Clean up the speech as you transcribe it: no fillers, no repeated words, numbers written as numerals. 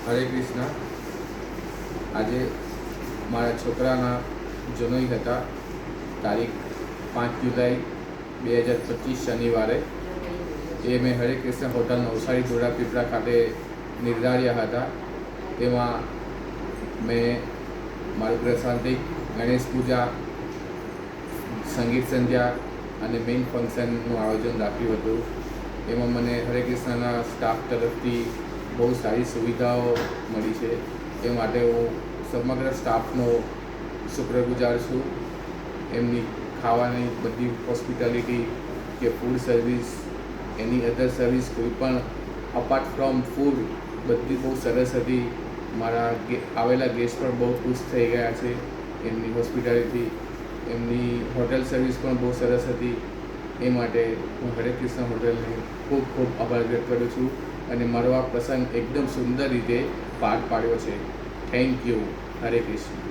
હરે કૃષ્ણ. આજે મારા છોકરાના જનોઈ હતા તારીખ 5 જુલાઈ 2025 શનિવારે. એ મેં હરે કૃષ્ણ હોટલ નવસારી ધોળાપીપળા ખાતે નિર્ધાર્યા હતા. તેમાં મેં મારું પ્રસાંતિક ગણેશ પૂજા, સંગીત સંધ્યા અને મેઇન ફંક્શનનું આયોજન રાખ્યું હતું. એમાં મને હરે કૃષ્ણના સ્ટાફ તરફથી બહુ સારી સુવિધાઓ મળી છે. એ માટે હું સમગ્ર સ્ટાફનો શુક્રગુજાર છું. એમની ખાવાની બધી હોસ્પિટાલિટી કે ફૂડ સર્વિસ, એની અધર સર્વિસ કોઈ પણ અપાર્ટ ફ્રોમ ફૂડ બધી બહુ સરસ હતી. મારા આવેલા ગેસ્ટ પણ બહુ ખુશ થઈ ગયા છે એમની હોસ્પિટાલિટી. એમની હોટેલ સર્વિસ પણ બહુ સરસ હતી. એ માટે હું હરે કૃષ્ણ હોટલને ખૂબ ખૂબ આભાર વ્યક્ત કરું છું અને મારો આ પ્રસંગ એકદમ સુંદર રીતે પાર પાડ્યો છે. Thank you. હરે કૃષ્ણ.